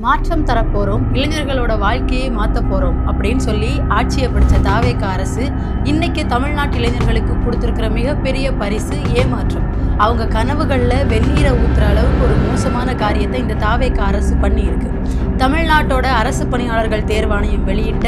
மாற்றம் தரப்போறோம், இளைஞர்களோட வாழ்க்கையை மாற்ற போறோம் அப்படின்னு சொல்லி ஆட்சியை பிடிச்ச தாவேக அரசு இன்னைக்கு தமிழ்நாட்டு இளைஞர்களுக்கு கொடுத்துருக்கிற மிகப்பெரிய பரிசு ஏமாற்றம். அவங்க கனவுகளில் வெந்நீரை ஊற்றுற அளவுக்கு ஒரு மோசமான காரியத்தை இந்த தாவேக அரசு பண்ணியிருக்கு. தமிழ்நாட்டோட அரசு பணியாளர்கள் தேர்வாணையம் வெளியிட்ட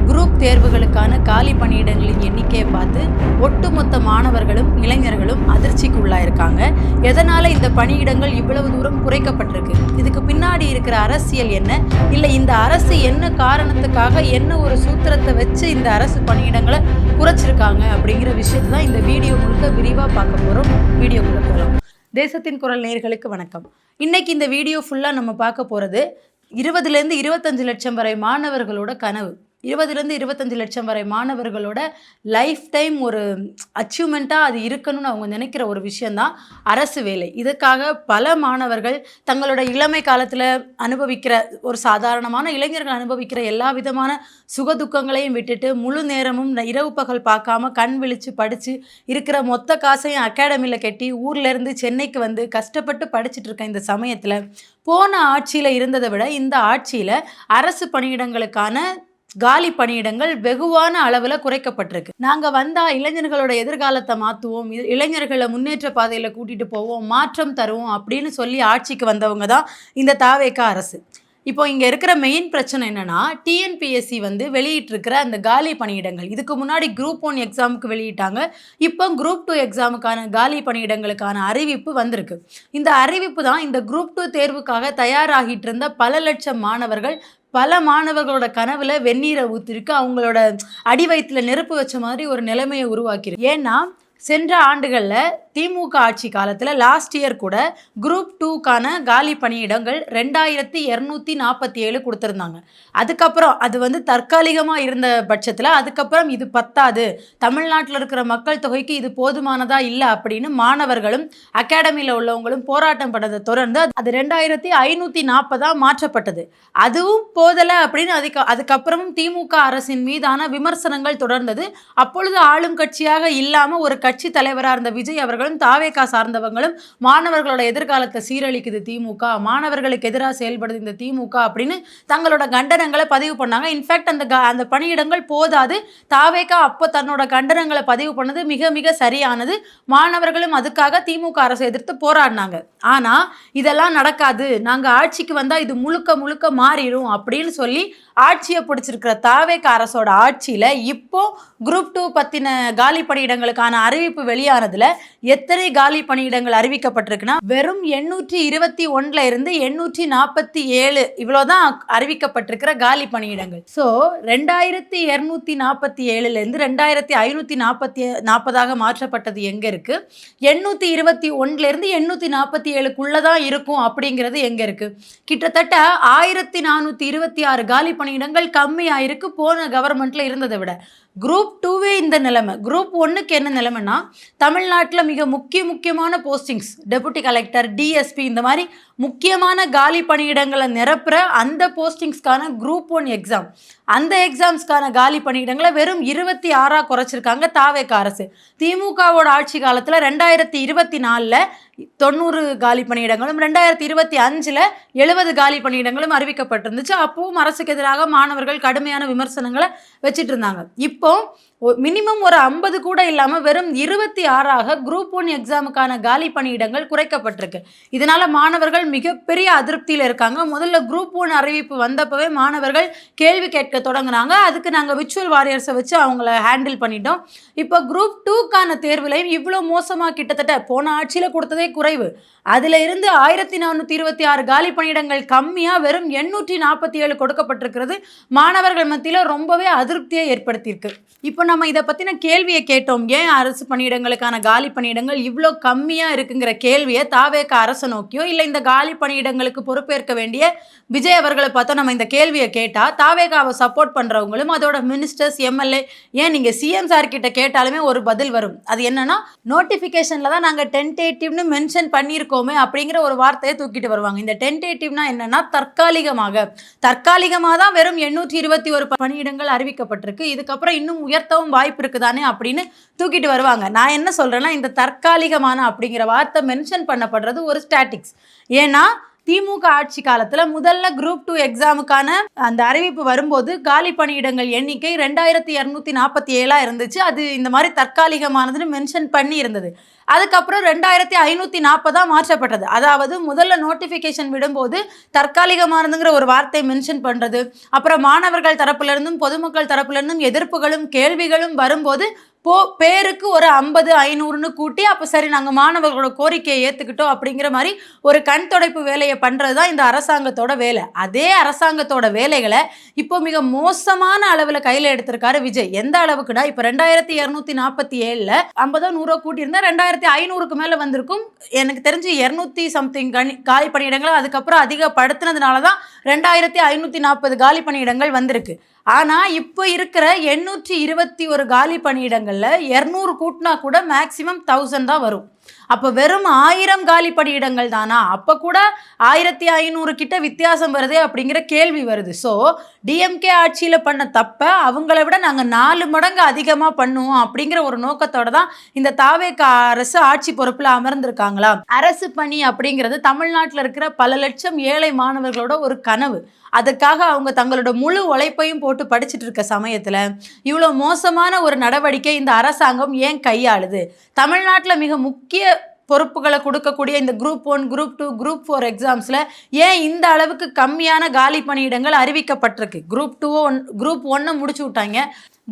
குரூப் தேர்வுகளுக்கான காலி பணியிடங்களின் எண்ணிக்கையை பார்த்து ஒட்டுமொத்த மாணவர்களும் இளைஞர்களும் அதிர்ச்சிக்கு உள்ளாயிருக்காங்க. எதனால இந்த பணியிடங்கள் இவ்வளவு தூரம் குறைக்கப்பட்டிருக்கு, இதுக்கு பின்னாடி இருக்கிற அரசியல் என்ன, இல்லை இந்த அரசு என்ன காரணத்துக்காக என்ன ஒரு சூத்திரத்தை வச்சு இந்த அரசு பணியிடங்களை குறைச்சிருக்காங்க அப்படிங்கிற விஷயத்தை தான் இந்த வீடியோ முழுக்க விரிவாக பார்க்க போகிறோம். வீடியோக்குள்ள போகலாம். தேசத்தின் குரல் நேயர்களுக்கு வணக்கம். இன்னைக்கு இந்த வீடியோ ஃபுல்லாக நம்ம பார்க்க போகிறது 20லேருந்து 25 லட்சம் வரை மாணவர்களோட கனவு. 20லேருந்து 25 லட்சம் வரை மாணவர்களோட லைஃப் டைம் ஒரு அச்சீவ்மெண்ட்டாக அது இருக்கணும்னு அவங்க நினைக்கிற ஒரு விஷயந்தான் அரசு வேலை. இதுக்காக பல மாணவர்கள் தங்களோட இளமை காலத்தில் அனுபவிக்கிற ஒரு சாதாரணமான இளைஞர்கள் அனுபவிக்கிற எல்லா விதமான சுகதுக்கங்களையும் விட்டுட்டு முழு நேரமும் இரவு பகல் பார்க்காம கண் விழித்து படித்து இருக்கிற மொத்த காசையும் அகாடமியில் கட்டி ஊர்லேருந்து சென்னைக்கு வந்து கஷ்டப்பட்டு படிச்சுட்டு இருக்க இந்த சமயத்தில் போன ஆட்சியில் இருந்ததை விட இந்த ஆட்சியில் அரசு பணியிடங்களுக்கான காலி பணியிடங்கள் வெகுவான அளவில் குறைக்கப்பட்டிருக்கு. நாங்கள் வந்தால் இளைஞர்களோட எதிர்காலத்தை மாற்றுவோம், இளைஞர்களை முன்னேற்ற பாதையில் கூட்டிகிட்டு போவோம், மாற்றம் தருவோம் அப்படின்னு சொல்லி ஆட்சிக்கு வந்தவங்க தான் இந்த தாவேக அரசு. இப்போ இங்கே இருக்கிற மெயின் பிரச்சனை என்னென்னா, டிஎன்பிஎஸ்சி வெளியிட்டிருக்கிற அந்த காலி பணியிடங்கள், இதுக்கு முன்னாடி குரூப் 1 எக்ஸாமுக்கு வெளியிட்டாங்க, இப்போ குரூப் 2 எக்ஸாமுக்கான காலி பணியிடங்களுக்கான அறிவிப்பு வந்திருக்கு. இந்த அறிவிப்பு தான் இந்த குரூப் 2 தேர்வுக்காக தயாராகிட்டு இருந்த பல லட்சம் மாணவர்கள், பல மாணவர்களோட கனவுல வெந்நீரை ஊற்றிருக்கு, அவங்களோட அடி வயிற்றுல நெருப்பு வச்ச மாதிரி ஒரு நிலைமையை உருவாக்கிருக்கு. ஏன்னா சென்ற ஆண்டுகளில் திமுக ஆட்சி காலத்தில் லாஸ்ட் இயர் கூட குரூப் 2க்கான காலி பணியிடங்கள் 2247 கொடுத்துருந்தாங்க. அதுக்கப்புறம் அது தற்காலிகமாக இருந்த பட்சத்தில் அதுக்கப்புறம் இது பத்தாது, தமிழ்நாட்டில் இருக்கிற மக்கள் தொகைக்கு இது போதுமானதாக இல்லை அப்படின்னு மாணவர்களும் அகாடமியில் உள்ளவங்களும் போராட்டம் பண்ணதை தொடர்ந்து அது 2540 மாற்றப்பட்டது. அதுவும் போதலை அப்படின்னு அதுக்கப்புறமும் திமுக அரசின் மீதான விமர்சனங்கள் தொடர்ந்தது. அப்பொழுது ஆளும் கட்சியாக இல்லாமல் ஒரு கட்சி தலைவராக இருந்த விஜய் அவர்களும் தாவேகா சார்ந்தவங்களும் மாணவர்களோட எதிர்காலத்தை சீரழிக்குது திமுக, மாணவர்களுக்கு எதிராக செயல்படுது இந்த திமுக அப்படின்னு தங்களோட கண்டனங்களை பதிவு பண்ணாங்க. இன்ஃபேக்ட் அந்த பணியிடங்கள் போதாது, தாவேகா அப்போ தன்னோட கண்டனங்களை பதிவு பண்ணது மிக மிக சரியானது. மாணவர்களும் அதுக்காக திமுக அரசை எதிர்த்து போராடினாங்க. ஆனால் இதெல்லாம் நடக்காது, நாங்கள் ஆட்சிக்கு வந்தால் இது முழுக்க முழுக்க மாறிடும் அப்படின்னு சொல்லி ஆட்சியை பிடிச்சிருக்கிற தாவேகா அரசோட ஆட்சியில் இப்போ குரூப் 2 பற்றின காலி பணியிடங்களுக்கான அறிவிப்பு வெளியானதுல எத்தனை காலி பணியிடங்கள் அறிவிக்கப்பட்டிருக்குன்னா வெறும் 821 இருந்து 847 இவ்வளோதான் அறிவிக்கப்பட்டிருக்கிற காலி பணியிடங்கள். ஸோ 2247லேருந்து 2540 மாற்றப்பட்டது எங்கே இருக்கு, 821லேருந்து 847க்குள்ளே தான் இருக்கும் அப்படிங்கிறது எங்கே இருக்கு? கிட்டத்தட்ட 1426 காலி பணியிடங்கள் கம்மியாயிருக்கு போன கவர்மெண்ட்ல இருந்ததை விட. குரூப் 2வே இந்த நிலைமை. குரூப் 1க்கு என்ன நிலைமைன்னா, தமிழ்நாட்டில் மிக முக்கியமான போஸ்டிங்ஸ், டெபுட்டி கலெக்டர், டிஎஸ்பி, இந்த மாதிரி முக்கியமான காலி பணியிடங்களை நிரப்புற அந்த போஸ்டிங்ஸ்க்கான குரூப் 1 எக்ஸாம், அந்த எக்ஸாம்ஸ்க்கான காலி பணியிடங்களை வெறும் 26 குறைச்சிருக்காங்க தாவேகா அரசு. திமுகவோட ஆட்சி காலத்தில் 2024 90 காலி பணியிடங்களும் 2025 70 காலி பணியிடங்களும் அறிவிக்கப்பட்டிருந்துச்சு. அப்பவும் அரசுக்கு எதிராக மாணவர்கள் கடுமையான விமர்சனங்களை வச்சுட்டு இருந்தாங்க. இப்போ மினிமம் ஒரு 50 கூட இல்லாமல் வெறும் 26 குரூப் 1 எக்ஸாமுக்கான காலி பணியிடங்கள் குறைக்கப்பட்டிருக்கு. இதனால மாணவர்கள் மிகப்பெரிய அதிருப்தியில் இருக்காங்க. முதல்ல குரூப் 1 அறிவிப்பு வந்தப்பவே மாணவர்கள் கேள்வி கேட்க தொடங்குனாங்க. அதுக்கு நாங்கள் விர்ச்சுவல் வாரியர்ஸை வச்சு அவங்கள ஹேண்டில் பண்ணிட்டோம். இப்போ குரூப் 2க்கான தேர்வுலையும் இவ்வளோ மோசமாக, கிட்டத்தட்ட போன ஆட்சியில் கொடுத்ததே குறைவு, அதில் இருந்து 1426 காலி பணியிடங்கள் கம்மியாக வெறும் 847 கொடுக்கப்பட்டிருக்கிறது மாணவர்கள் மத்தியில் ரொம்பவே அதிருப்தியை ஏற்படுத்தியிருக்கு. இப்போ நம்ம இதை பற்றின கேள்வியை கேட்டோம், ஏன் அரசு பணியிடங்களுக்கான காலி பணியிடங்கள் இவ்வளோ கம்மியாக இருக்குங்கிற கேள்வியை தாவேகா அரசை நோக்கியோ இல்லை இந்த காலி பணியிடங்களுக்கு பொறுப்பேற்க வேண்டிய விஜய் அவர்களை பார்த்தா நம்ம இந்த கேள்வியை கேட்டால் தாவேகாவை சப்போர்ட் பண்ணுறவங்களும் அதோட மினிஸ்டர்ஸ், எம்எல்ஏ, ஏன் நீங்கள் சிஎம் சார் கிட்ட கேட்டாலுமே ஒரு பதில் வரும். அது என்னன்னா, நோட்டிஃபிகேஷனில் தான் நாங்கள் டென்டேட்டிவ்னு மென்ஷன் பண்ணியிருக்கோமே அப்படிங்கிற ஒரு வார்த்தையை தூக்கிட்டு வருவாங்க. இந்த டென்டேட்டிவ்னா என்னன்னா, தற்காலிகமாக தான் வெறும் 821 பணியிடங்கள் அறிவிக்கப்பட்டிருக்கு, இதுக்கப்புறம் இன்னும் உயர்த்தவும் வாய்ப்பு இருக்குதானே அப்படின்னு தூக்கிட்டு வருவாங்க. நான் என்ன சொல்கிறேன்னா, இந்த தற்காலிகமான அப்படிங்கிற வார்த்தை மென்ஷன் பண்ணப்படுறது ஒரு ஸ்டாட்டிக்ஸ். ஏன்னா திமுக ஆட்சி காலத்துல முதல்ல குரூப் 2 எக்ஸாமுக்கான அந்த அறிவிப்பு வரும்போது காலி பணியிடங்கள் எண்ணிக்கை 2247 இருந்துச்சு. அது இந்த மாதிரி தற்காலிகமானதுன்னு மென்ஷன் பண்ணி இருந்தது. அதுக்கப்புறம் 2540 மாற்றப்பட்டது. அதாவது முதல்ல நோட்டிஃபிகேஷன் விடும்போது தற்காலிகமானதுங்கிற ஒரு வார்த்தை மென்ஷன் பண்றது, அப்புறம் மாணவர்கள் தரப்புல இருந்தும் பொதுமக்கள் தரப்புல இருந்தும் எதிர்ப்புகளும் கேள்விகளும் வரும்போது பேருக்கு ஒரு 50 500ன்னு கூட்டி அப்போ சரி நாங்கள் மாணவர்களோட கோரிக்கையை ஏற்றுக்கிட்டோம் அப்படிங்கிற மாதிரி ஒரு கண் துடைப்பு வேலையை பண்ணுறது தான் இந்த அரசாங்கத்தோட வேலை. அதே அரசாங்கத்தோட வேலைகளை இப்போ மிக மோசமான அளவில் கையில் எடுத்திருக்காரு விஜய். எந்த அளவுக்குன்னா இப்போ 2247 50 100 கூட்டியிருந்தா 2500க்கு மேலே வந்திருக்கும். எனக்கு தெரிஞ்சு 200 சம்திங் காலி பணியிடங்கள் அதுக்கப்புறம் அதிகப்படுத்தினதுனால தான் 2540 காலி பணியிடங்கள் வந்திருக்கு. ஆனால் இப்போ இருக்கிற 821 காலி பணியிடங்களில் 200 கூட்டினா கூட மேக்சிமம் 1000 தான் வரும். அப்போ வெறும் 1000 காலி பணியிடங்கள் தானா? அப்போ கூட 1500 கிட்ட வித்தியாசம் வருதே அப்படிங்கிற கேள்வி வருது. ஸோ டிஎம்கே ஆட்சியில் பண்ண தப்பை அவங்கள விட நாங்கள் 4 மடங்கு அதிகமாக பண்ணுவோம் அப்படிங்கிற ஒரு நோக்கத்தோட தான் இந்த தாவேக அரசு ஆட்சி பொறுப்பில் அமர்ந்திருக்காங்களா? அரசு பணி அப்படிங்கிறது தமிழ்நாட்டில் இருக்கிற பல லட்சம் ஏழை மாணவர்களோட ஒரு கனவு. அதுக்காக அவங்க தங்களோட முழு உழைப்பையும் போட்டு படிச்சுட்டு இருக்க சமயத்தில் இவ்வளோ மோசமான ஒரு நடவடிக்கை இந்த அரசாங்கம் ஏன் கையாளுது? தமிழ்நாட்டில் மிக முக்கிய பொறுப்புகளை கொடுக்கக்கூடிய இந்த குரூப் 1 குரூப் 2 குரூப் 4 எக்ஸாம்ஸில் ஏன் இந்த அளவுக்கு கம்மியான காலி பணியிடங்கள் அறிவிக்கப்பட்டிருக்கு? குரூப் 1 முடிச்சு விட்டாங்க.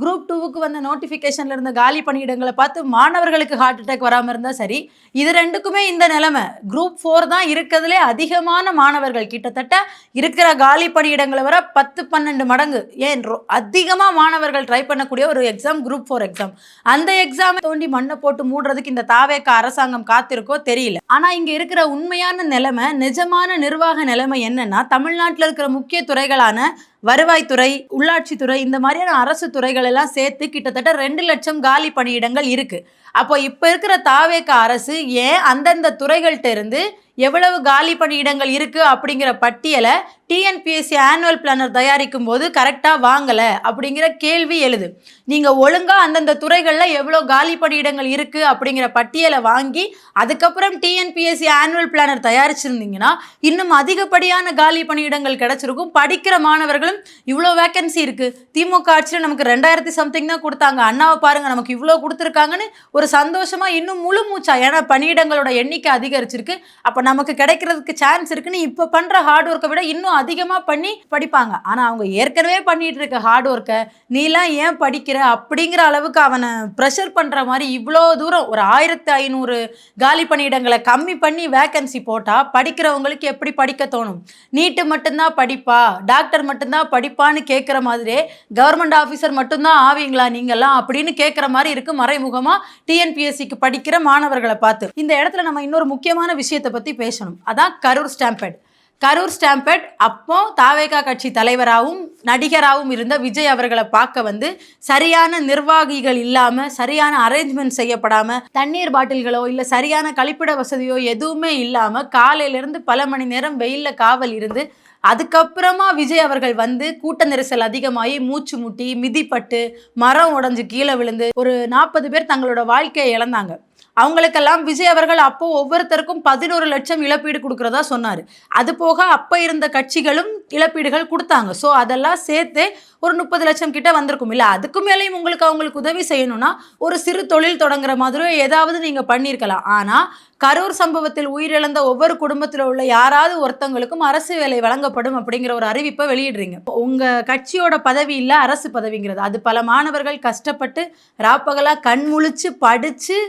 குரூப் 2க்கு வந்த நோட்டிஃபிகேஷனில் இருந்த காலி பணியிடங்களை பார்த்து மாணவர்களுக்கு ஹார்ட் அட்டாக் வராமல் இருந்தால் சரி, இது ரெண்டுக்குமே இந்த நிலைமை. குரூப் 4 தான் இருக்கிறதுலே அதிகமான மாணவர்கள், கிட்டத்தட்ட இருக்கிற காலி பணியிடங்களை வர 10-12 மடங்கு ஏன் அதிகமாக மாணவர்கள் ட்ரை பண்ணக்கூடிய ஒரு எக்ஸாம் குரூப் 4 எக்ஸாம். அந்த எக்ஸாமை தோண்டி மண்ணை போட்டு மூடுறதுக்கு இந்த தாவேக அரசாங்கம் காத்திருக்கோ தெரியல. ஆனால் இங்கே இருக்கிற உண்மையான நிலைமை, நிஜமான நிர்வாக நிலைமை என்னன்னா, தமிழ்நாட்டில் இருக்கிற முக்கிய துறைகளான வருவாய்த்துறை, உள்ளாட்சித்துறை, இந்த மாதிரியான அரசு துறைகள் எல்லாம் சேர்த்து கிட்டத்தட்ட 2 லட்சம் காலி பணியிடங்கள் இருக்கு. அப்போ இப்போ இருக்கிற தாவேக அரசு ஏன் அந்தந்த துறைகள்கிட்ட இருந்து எவ்வளவு காலி பணியிடங்கள் இருக்கு அப்படிங்கிற பட்டியலை டிஎன்பிஎஸ்சி ஆனுவல் பிளானர் தயாரிக்கும் போது கரெக்டாக வாங்கலை அப்படிங்கிற கேள்வி எழுது. நீங்கள் ஒழுங்காக அந்தந்த துறைகளில் எவ்வளோ காலி பணியிடங்கள் இருக்குது அப்படிங்கிற பட்டியலை வாங்கி அதுக்கப்புறம் டிஎன்பிஎஸ்சி ஆனுவல் பிளானர் தயாரிச்சிருந்தீங்கன்னா இன்னும் அதிகப்படியான காலி பணியிடங்கள் கிடச்சிருக்கும். படிக்கிற மாணவர்களும் இவ்வளோ வேக்கன்சி இருக்குது, திமுக ஆட்சியில் நமக்கு 2000 சம்திங் தான் கொடுத்தாங்க, அண்ணாவை பாருங்கள் நமக்கு இவ்வளோ கொடுத்துருக்காங்கன்னு ஒரு சந்தோஷமாக இன்னும் முழு மூச்சா, ஏன்னா பணியிடங்களோட எண்ணிக்கை அதிகரிச்சிருக்கு, அப்போ நமக்கு கிடைக்கிறதுக்கு சான்ஸ் இருக்குன்னு இப்போ பண்ணுற ஹார்ட் ஒர்க்கை விட இன்னும் அதிகமாக பண்ணி படிப்பாங்க. ஆனால் அவங்க ஏற்கனவே பண்ணிட்டு இருக்க ஹார்ட் ஒர்க்கை நீலாம் ஏன் படிக்கிற அப்படிங்கிற அளவுக்கு அவனை ப்ரெஷர் பண்ணுற மாதிரி இவ்வளோ தூரம் ஒரு 1500 காலி பணியிடங்களை கம்மி பண்ணி வேக்கன்சி போட்டால் படிக்கிறவங்களுக்கு எப்படி படிக்க தோணும்? நீட்டு மட்டும்தான் படிப்பா, டாக்டர் மட்டும்தான் படிப்பான்னு கேட்குற மாதிரியே கவர்மெண்ட் ஆஃபீஸர் மட்டும்தான் ஆவீங்களா நீங்கள்லாம் அப்படின்னு கேட்குற மாதிரி இருக்குது மறைமுகமாக டிஎன்பிஎஸ்சிக்கு படிக்கிற மாணவர்களை பார்த்து. இந்த இடத்துல நம்ம இன்னொரு முக்கியமான விஷயத்தை பற்றி பேசணும். அதான் கரூர் ஸ்டாம்பேட். அப்போ தாவேகா கட்சி தலைவராகவும் நடிகராகவும் இருந்த விஜய் அவர்களை பார்க்க வந்து சரியான நிர்வாகிகள் இல்லாமல், சரியான அரேஞ்ச்மெண்ட் செய்யப்படாமல், தண்ணீர் பாட்டில்களோ இல்லை சரியான கழிப்பிட வசதியோ எதுவுமே இல்லாமல் காலையிலேருந்து பல மணி நேரம் வெயிலில் காவல் இருந்து அதுக்கப்புறமா விஜய் அவர்கள் வந்து கூட்ட நெரிசல் அதிகமாகி மூச்சு முட்டி மிதிப்பட்டு மரம் உடஞ்சி கீழே விழுந்து ஒரு 40 பேர் தங்களோட வாழ்க்கையை இழந்தாங்க. அவங்களுக்கெல்லாம் விஜய் அவர்கள் அப்போ ஒவ்வொருத்தருக்கும் 11 லட்சம் இழப்பீடு கொடுக்குறதா சொன்னார். அது போக அப்போ இருந்த கட்சிகளும் இழப்பீடுகள் கொடுத்தாங்க. ஸோ அதெல்லாம் சேர்த்து ஒரு 30 லட்சம் கிட்ட வந்திருக்கும். இல்லை அதுக்கு மேலேயும் அவங்களுக்கு உதவி செய்யணும்னா ஒரு சிறு தொழில் தொடங்குற மாதிரியோ ஏதாவது நீங்கள் பண்ணியிருக்கலாம். ஆனால் கரூர் சம்பவத்தில் உயிரிழந்த ஒவ்வொரு குடும்பத்தில் உள்ள யாராவது ஒருத்தவங்களுக்கும் அரசு வேலை வழங்கப்படும் அப்படிங்கிற ஒரு அறிவிப்பை வெளியிடுறீங்க. உங்கள் கட்சியோட பதவி இல்லை, அரசு பதவிங்கிறது. அது பல மாணவர்கள் கஷ்டப்பட்டு ராப்பகலாக கண் முழிச்சு படித்து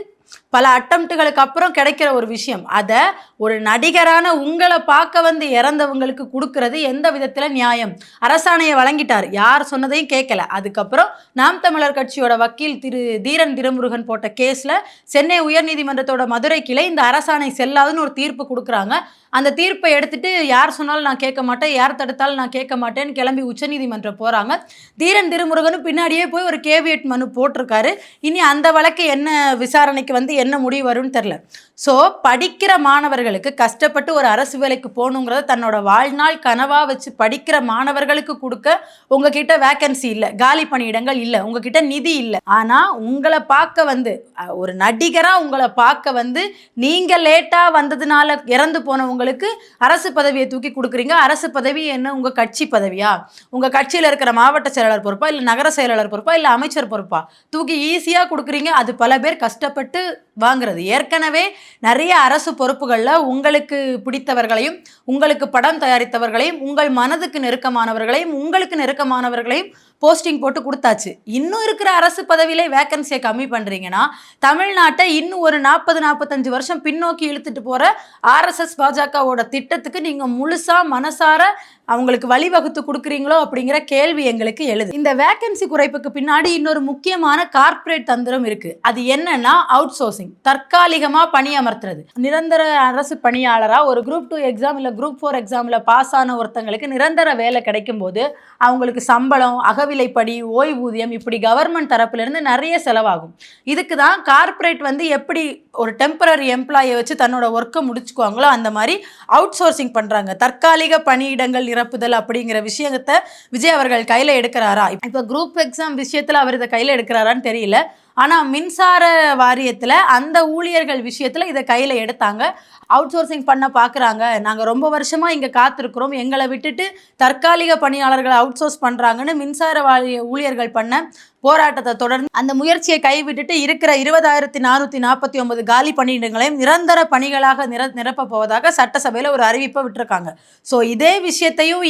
பல அட்டம்ப்டுகளுக்கு அப்புறம் கிடைக்கிற ஒரு விஷயம். அதை ஒரு நடிகரான உங்களை பார்க்க வந்து இறந்தவங்களுக்கு கொடுக்கறது எந்த விதத்தில் நியாயம்? அரசாணையை வழங்கிட்டார், யார் சொன்னதையும் கேட்கல. அதுக்கப்புறம் நாம் தமிழர் கட்சியோட வக்கீல் திரு தீரன் திருமுருகன் போட்ட கேஸில் சென்னை உயர்நீதிமன்றத்தோட மதுரை கிளை இந்த அரசாணை செல்லாதுன்னு ஒரு தீர்ப்பு கொடுக்குறாங்க. அந்த தீர்ப்பை எடுத்துட்டு யார் சொன்னாலும் நான் கேட்க மாட்டேன், யார் தடுத்தாலும் நான் கேட்க மாட்டேன்னு கிளம்பி உச்சநீதிமன்றம் போகிறாங்க. தீரன் திருமுருகனும் பின்னாடியே போய் ஒரு கேவியட் மனு போட்டிருக்காரு. இனி அந்த வழக்கு என்ன விசாரணைக்கு வந்து என்ன முடிவு வரும்னு தெரில. ஸோ படிக்கிற மாணவர்களுக்கு, கஷ்டப்பட்டு ஒரு அரசு வேலைக்கு போகணுங்கிறத தன்னோட வாழ்நாள் கனவாக வச்சு படிக்கிற மாணவர்களுக்கு கொடுக்க உங்ககிட்ட வேக்கன்சி இல்லை, காலி பணியிடங்கள் இல்லை, உங்ககிட்ட நிதி இல்லை. ஆனால் உங்களை பார்க்க வந்து ஒரு நடிகராக உங்களை பார்க்க வந்து நீங்கள் லேட்டாக வந்ததுனால இறந்து போனவங்களுக்கு அரசு பதவியை தூக்கி கொடுக்குறீங்க. அரசு பதவி என்ன உங்கள் கட்சி பதவியா? உங்கள் கட்சியில் இருக்கிற மாவட்ட செயலாளர் பொறுப்பா, இல்லை நகர செயலாளர் பொறுப்பா, இல்லை அமைச்சர் பொறுப்பா? தூக்கி ஈஸியாக கொடுக்குறீங்க. அது பல பேர் கஷ்டப்பட்டு வாங்குறது. ஏற்கனவே நிறைய அரசு பொறுப்புகளில் உங்களுக்கு பிடித்தவர்களையும், உங்களுக்கு படம் தயாரித்தவர்களையும், உங்கள் மனதுக்கு நெருக்கமானவர்களையும், உங்களுக்கு நெருக்கமானவர்களையும் போஸ்டிங் போட்டு கொடுத்தாச்சு. இன்னும் இருக்கிற அரசு பதவியிலே வேக்கன்சியை கம்மி பண்ணுறீங்கன்னா தமிழ்நாட்டை இன்னும் ஒரு 40-45 வருஷம் பின்னோக்கி இழுத்துட்டு போகிற RSS பாஜகவோட திட்டத்துக்கு நீங்கள் முழுசாக மனசார அவங்களுக்கு வழிவகுத்து கொடுக்குறீங்களோ அப்படிங்கிற கேள்வி எங்களுக்கு எழுது. இந்த வேக்கன்சி குறைப்புக்கு பின்னாடி இன்னொரு முக்கியமான கார்ப்பரேட் தந்திரம் இருக்குது. அது என்னன்னா அவுட் சோர்சிங், தற்காலிகமாக பணியமர்த்துறது. நிரந்தர அரசு பணியாளராக ஒரு குரூப் 2 எக்ஸாம் இல்லை குரூப் 4 எக்ஸாமில் பாஸ் ஆன ஒருத்தங்களுக்கு நிரந்தர வேலை கிடைக்கும் போது அவங்களுக்கு சம்பளம், அகவிலைப்படி, ஓய்வூதியம், இப்படி கவர்மெண்ட் தரப்புலேருந்து நிறைய செலவாகும். இதுக்கு தான் கார்ப்பரேட் வந்து எப்படி ஒரு டெம்பரரி எம்ப்ளாயை வச்சு தன்னோட ஒர்க்கை முடிச்சுக்குவாங்களோ அந்த மாதிரி அவுட் சோர்சிங் பண்ணுறாங்க. தற்காலிக பணியிடங்கள் நிரப்புதல் அப்படிங்கிற விஷயத்தை விஜய் அவர்கள் கையில் எடுக்கிறாரா? இப்போ குரூப் எக்ஸாம் விஷயத்தில் அவர் இதை கையில் எடுக்கிறாரான்னு தெரியல. ஆனால் மின்சார வாரியத்தில் அந்த ஊழியர்கள் விஷயத்தில் இதை கையில் எடுத்தாங்க. அவுட் சோர்சிங் பண்ண பார்க்குறாங்க, நாங்கள் ரொம்ப வருஷமாக இங்கே காத்திருக்கிறோம், எங்களை விட்டுட்டு தற்காலிக பணியாளர்களை அவுட் சோர்ஸ் பண்ணுறாங்கன்னு மின்சார வாரிய ஊழியர்கள் பண்ண போராட்டத்தை தொடர்ந்து அந்த முயற்சியை கைவிட்டுட்டு இருக்கிற 20,449 காலி பணியிடங்களையும் நிரந்தர பணிகளாக நிரப்ப போவதாக சட்டசபையில் ஒரு அறிவிப்பை விட்டுருக்காங்க. ஸோ இதே விஷயத்தையும்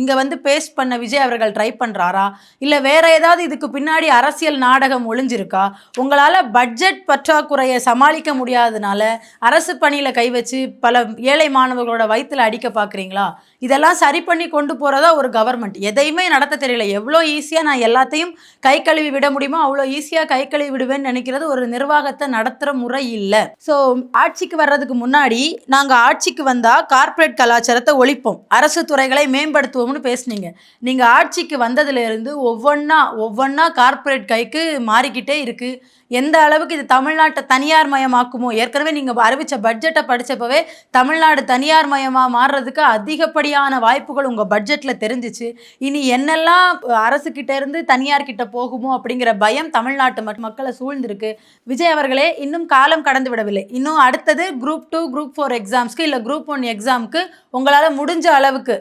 இங்கே வந்து பேஸ்ட் பண்ண விஜய் அவர்கள் ட்ரை பண்ணுறாரா, இல்லை வேற ஏதாவது இதுக்கு பின்னாடி அரசியல் நாடகம் ஒளிஞ்சிருக்கா? உங்களால் பட்ஜெட் பற்றாக்குறையை சமாளிக்க முடியாததுனால அரசு பணியில் கை வச்சு பல ஏழை மாணவர்களோட வயிற்றில் அடிக்க பார்க்குறீங்களா? இதெல்லாம் சரி பண்ணி கொண்டு போகிறதா ஒரு கவர்மெண்ட். எதையுமே நடத்த தெரியல. எவ்வளோ ஈஸியாக நான் எல்லாத்தையும் கை கழுவி விட முடியுமோ அவ்வளோ ஈஸியாக கை கழுவி விடுவேன்னு நினைக்கிறது ஒரு நிர்வாகத்தை நடத்துகிற முறை இல்லை. ஸோ ஆட்சிக்கு வர்றதுக்கு முன்னாடி நாங்கள் ஆட்சிக்கு வந்தால் கார்ப்பரேட் கலாச்சாரத்தை ஒழிப்போம், அரசு துறைகளை மேம்படுத்துவோம்னு பேசுனீங்க. நீங்கள் ஆட்சிக்கு வந்ததுலேருந்து ஒவ்வொன்றா கார்ப்பரேட் கைக்கு மாறிக்கிட்டே இருக்குது. எந்த அளவுக்கு இது தமிழ்நாட்டை தனியார் மயமாக்குமோ? ஏற்கனவே நீங்கள் அறிவித்த பட்ஜெட்டை படித்தப்பவே தமிழ்நாடு தனியார் மயமாக மாறுறதுக்கு அதிகப்படியான வாய்ப்புகள் உங்கள் பட்ஜெட்டில் தெரிஞ்சிச்சு. இனி என்னெல்லாம் அரசுக்கிட்ட இருந்து தனியார்கிட்ட போகுமோ அப்படிங்கிற பயம் தமிழ்நாட்டு மக்களை சூழ்ந்திருக்கு. விஜய் அவர்களே, இன்னும் காலம் கடந்து விடவில்லை. இன்னும் அடுத்தது குரூப் 2 குரூப் 4 எக்ஸாம்ஸ்க்கு இல்லை குரூப் 1 எக்ஸாமுக்கு உங்களால் முடிஞ்ச அளவுக்கு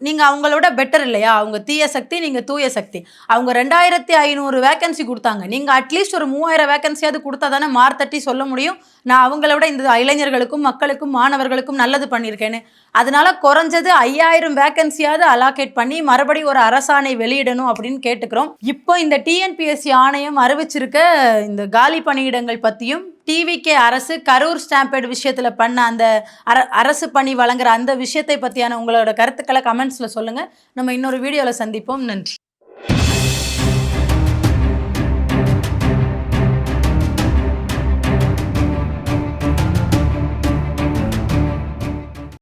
நீங்கள் அவங்களோட பெட்டர் இல்லையா? அவங்க தீய சக்தி, நீங்கள் தூய சக்தி. அவங்க 2,500 வேக்கன்சி கொடுத்தாங்க. நீங்கள் அட்லீஸ்ட் ஒரு 3,000 வேக்கன்சியாவது கொடுத்தா தானே மார்த்தட்டி சொல்ல முடியும் நான் அவங்களோட இந்த இளைஞர்களுக்கும் மக்களுக்கும் மாணவர்களுக்கும் நல்லது பண்ணியிருக்கேன்னு. அதனால குறைஞ்சது 5,000 வேக்கன்சியாவது அலாகேட் பண்ணி மறுபடியும் ஒரு அரசாணை வெளியிடணும் அப்படின்னு கேட்டுக்கிறோம். இப்போ இந்த டிஎன்பிஎஸ்சி ஆணையம் அறிவிச்சிருக்க இந்த காலி பணியிடங்கள் பற்றியும், டிவிகே அரசு கரூர் ஸ்டாம்பேட் விஷயத்தில் பண்ண அந்த அரசு பணி வழங்குற அந்த விஷயத்தை பற்றியான உங்களோட கருத்துக்களை கமெண்ட்ஸில் சொல்லுங்கள். நம்ம இன்னொரு வீடியோவில் சந்திப்போம். நன்றி.